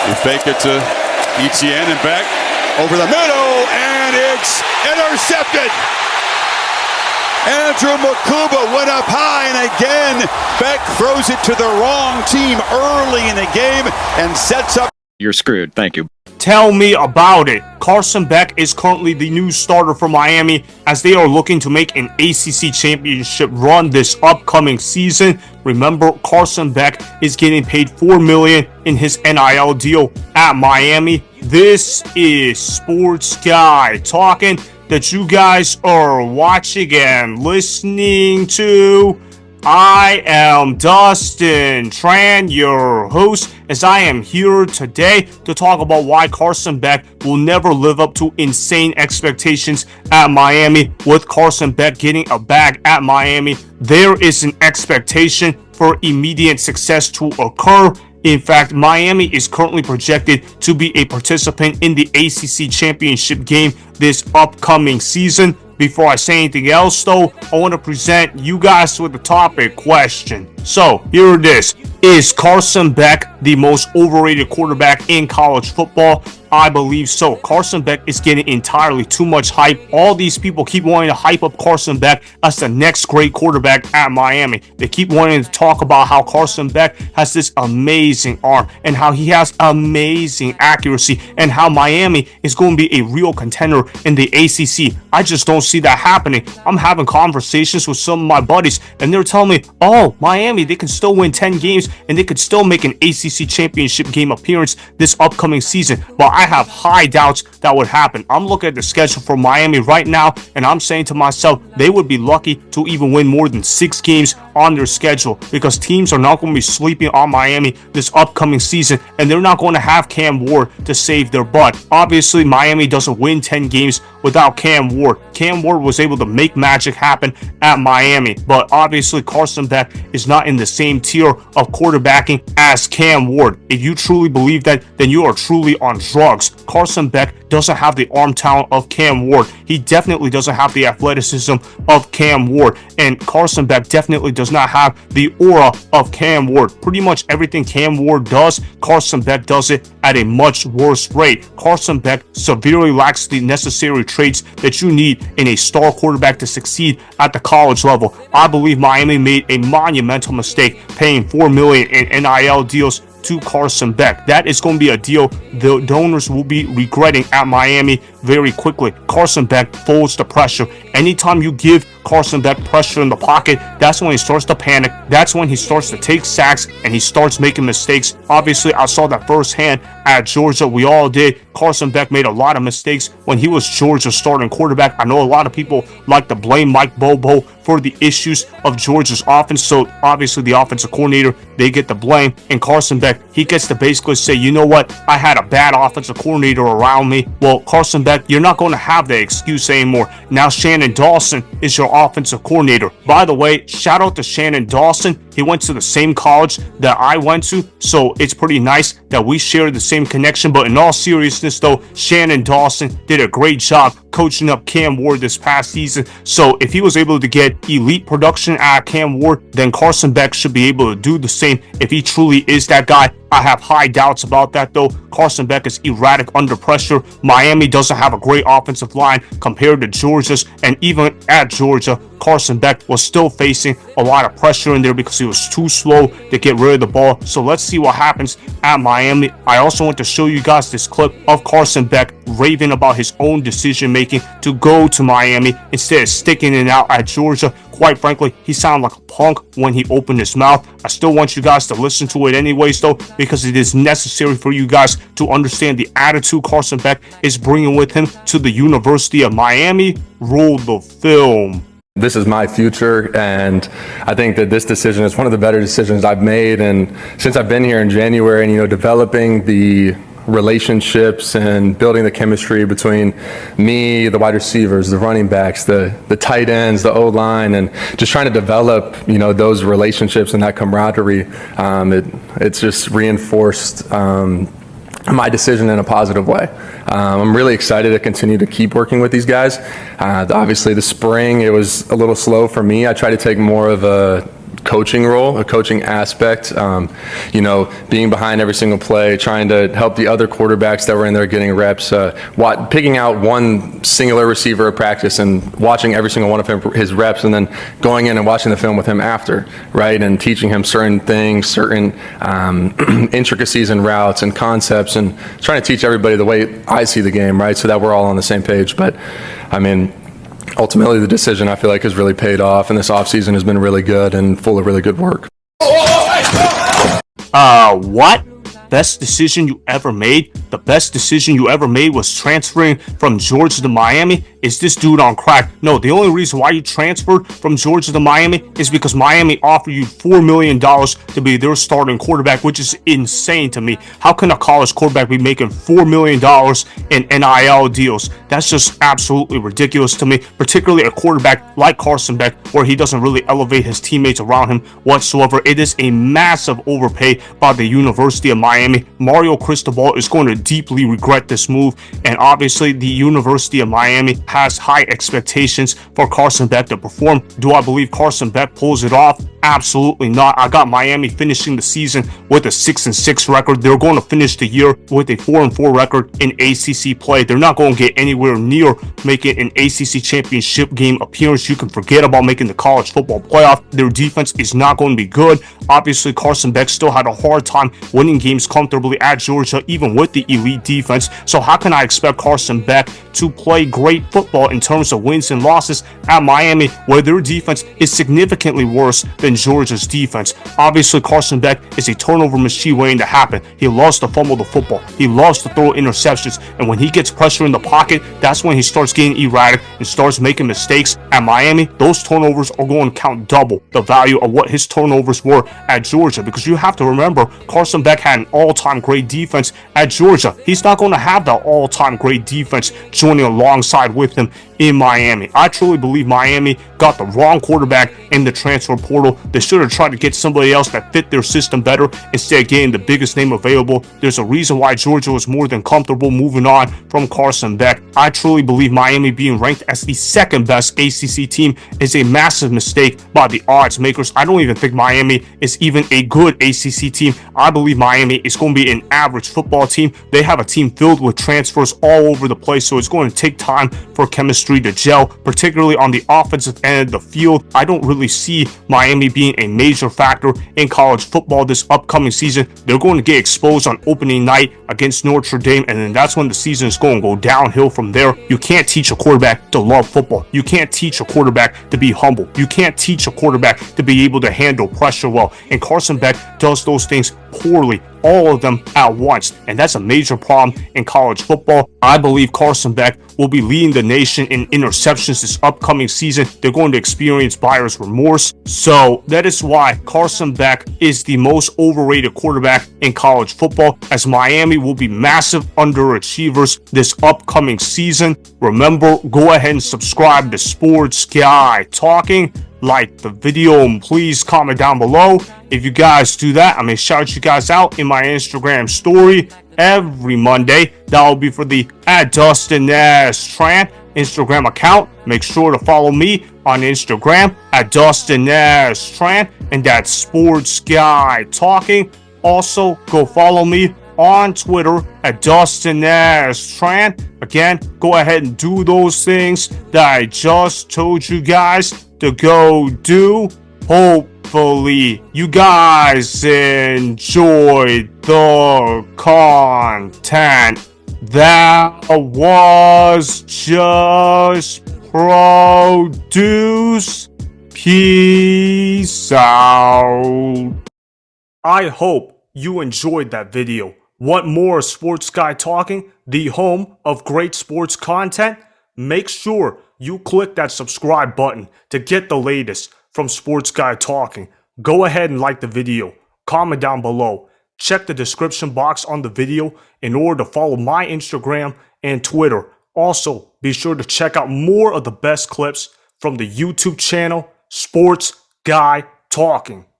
You fake it to Etienne and Beck over the middle, and it's intercepted. Andrew Makuba went up high, and again, Beck throws it to the wrong team early in the game and sets up. You're screwed. Thank you. Tell me about it. Carson Beck is currently the new starter for Miami as they are looking to make an ACC championship run this upcoming season. Remember, Carson Beck is getting paid $4 million in his NIL deal at Miami. This is Sports Guy talking that you guys are watching and listening to. I am Dustin Tran, your host, as I am here today to talk about why Carson Beck will never live up to insane expectations at Miami. With Carson Beck getting a bag at Miami, there is an expectation for immediate success to occur. In fact, Miami is currently projected to be a participant in the ACC championship game this upcoming season. Before I say anything else, though, I want to present you guys with the topic question. So, here it is. Is Carson Beck the most overrated quarterback in college football? I believe so. Carson Beck is getting entirely too much hype. All these people keep wanting to hype up Carson Beck as the next great quarterback at Miami. They keep wanting to talk about how Carson Beck has this amazing arm and how he has amazing accuracy and how Miami is going to be a real contender in the ACC. I just don't see that happening. I'm having conversations with some of my buddies and they're telling me, oh, Miami, they can still win 10 games and they could still make an ACC championship game appearance this upcoming season. But I have high doubts that would happen. I'm looking at the schedule for Miami right now, and I'm saying to myself, they would be lucky to even win more than 6 games on their schedule because teams are not going to be sleeping on Miami this upcoming season, and they're not going to have Cam Ward to save their butt. Obviously, Miami doesn't win 10 games without Cam Ward. Cam Ward was able to make magic happen at Miami, but obviously Carson Beck is not in the same tier of quarterbacking as Cam Ward. If you truly believe that, then you are truly on drugs. Carson Beck doesn't have the arm talent of Cam Ward. He definitely doesn't have the athleticism of Cam Ward, and Carson Beck definitely does not have the aura of Cam Ward. Pretty much everything Cam Ward does, Carson Beck does it at a much worse rate. Carson Beck severely lacks the necessary traits that you need in a star quarterback to succeed at the college level. I believe Miami made a monumental mistake paying $4 million in NIL deals to Carson Beck. That is going to be a deal the donors will be regretting at Miami very quickly. Carson Beck folds the pressure. Anytime you give Carson Beck pressure in the pocket, that's when he starts to panic. That's when he starts to take sacks and he starts making mistakes. Obviously, I saw that firsthand at Georgia. We all did. Carson Beck made a lot of mistakes when he was Georgia's starting quarterback. I know a lot of people like to blame Mike Bobo for the issues of Georgia's offense. So obviously the offensive coordinator, they get the blame. And Carson Beck, he gets to basically say, you know what? I had a bad offensive coordinator around me. Well, Carson Beck, you're not going to have that excuse anymore. Now Shannon Dawson is your offensive coordinator. By the way, shout out to Shannon Dawson. He went to the same college that I went to, so it's pretty nice that we share the same connection. But in all seriousness, though, Shannon Dawson did a great job coaching up Cam Ward this past season. So if he was able to get elite production out of Cam Ward, then Carson Beck should be able to do the same if he truly is that guy. I have high doubts about that, though. Carson Beck is erratic under pressure. Miami doesn't have a great offensive line compared to Georgia's, and even at Georgia, Carson Beck was still facing a lot of pressure in there because he was too slow to get rid of the ball. So let's see what happens at Miami. I also want to show you guys this clip of Carson Beck raving about his own decision making to go to Miami instead of sticking it out at Georgia. Quite frankly, he sounded like a punk when he opened his mouth. I still want you guys to listen to it anyways, though, because it is necessary for you guys to understand the attitude Carson Beck is bringing with him to the University of Miami. Roll the film. This is my future, and I think that this decision is one of the better decisions I've made. And since I've been here in January and, developing the relationships and building the chemistry between me, the wide receivers, the running backs, the tight ends, the O-line, and just trying to develop, those relationships and that camaraderie, it's just reinforced my decision in a positive way. I'm really excited to continue to keep working with these guys. Obviously, the spring, it was a little slow for me. I tried to take more of a coaching role, a coaching aspect, being behind every single play, trying to help the other quarterbacks that were in there getting reps, picking out one singular receiver at practice and watching every single one of his reps, and then going in and watching the film with him after, right, and teaching him certain things, certain intricacies and routes and concepts, and trying to teach everybody the way I see the game, right, so that we're all on the same page. But, I mean, ultimately the decision I feel like has really paid off, and this offseason has been really good and full of really good work. What? Best decision you ever made? The best decision you ever made was transferring from Georgia to Miami? Is this dude on crack? No, the only reason why you transferred from Georgia to Miami is because Miami offered you $4 million to be their starting quarterback, which is insane to me. How can a college quarterback be making $4 million in NIL deals? That's just absolutely ridiculous to me, particularly a quarterback like Carson Beck, where he doesn't really elevate his teammates around him whatsoever. It is a massive overpay by the University of Miami. Mario Cristobal is going to deeply regret this move, and obviously the University of Miami has high expectations for Carson Beck to perform. Do I believe Carson Beck pulls it off? Absolutely not. I got Miami finishing the season with a 6-6 record. They're going to finish the year with a 4-4 record in ACC play. They're not going to get anywhere near making an ACC championship game appearance. You can forget about making the college football playoff. Their defense is not going to be good. Obviously, Carson Beck still had a hard time winning games comfortably at Georgia, even with the elite defense. So how can I expect Carson Beck to play great football in terms of wins and losses at Miami, where their defense is significantly worse than Georgia's defense? Obviously, Carson Beck is a turnover machine waiting to happen. He loves to fumble the football. He loves to throw interceptions. And when he gets pressure in the pocket, that's when he starts getting erratic and starts making mistakes. At Miami, those turnovers are going to count double the value of what his turnovers were at Georgia, because you have to remember, Carson Beck had an all-time great defense at Georgia. He's not going to have that all-time great defense joining alongside with him in Miami. I truly believe Miami got the wrong quarterback in the transfer portal. They should have tried to get somebody else that fit their system better instead of getting the biggest name available. There's a reason why Georgia was more than comfortable moving on from Carson Beck. I truly believe Miami being ranked as the second best ACC team is a massive mistake by the odds makers. I don't even think Miami is even a good ACC team. I believe Miami is going to be an average football team. They have a team filled with transfers all over the place, so it's going to take time for chemistry to gel, particularly on the offensive end of the field. I don't really see Miami being a major factor in college football this upcoming season. They're going to get exposed on opening night against Notre Dame, and then that's when the season is going to go downhill from there. You can't teach a quarterback to love football. You can't teach a quarterback to be humble. You can't teach a quarterback to be able to handle pressure well, and Carson Beck does those things poorly, all of them at once, and that's a major problem in college football. I believe Carson Beck will be leading the nation in interceptions this upcoming season. They're going to experience buyer's remorse, so that is why Carson Beck is the most overrated quarterback in college football, as Miami will be massive underachievers this upcoming season. Remember, go ahead and subscribe to Sports Guy Talking. Like the video, and please comment down below. If you guys do that, I'm gonna shout you guys out in my Instagram story every Monday. That will be for the @DustinNashTran Instagram account. Make sure to follow me on Instagram @DustinNashTran, and that's Sports Guy Talking. Also, go follow me on Twitter @DustinNashTran. Again, go ahead and do those things that I just told you guys to go do. Hopefully you guys enjoyed the content that was just produced. Peace out. I hope you enjoyed that video. Want more Sports Guy Talking, the home of great sports content? Make sure you click that subscribe button to get the latest from Sports Guy Talking. Go ahead and like the video, comment down below, check the description box on the video in order to follow my Instagram and Twitter. Also, be sure to check out more of the best clips from the YouTube channel Sports Guy Talking.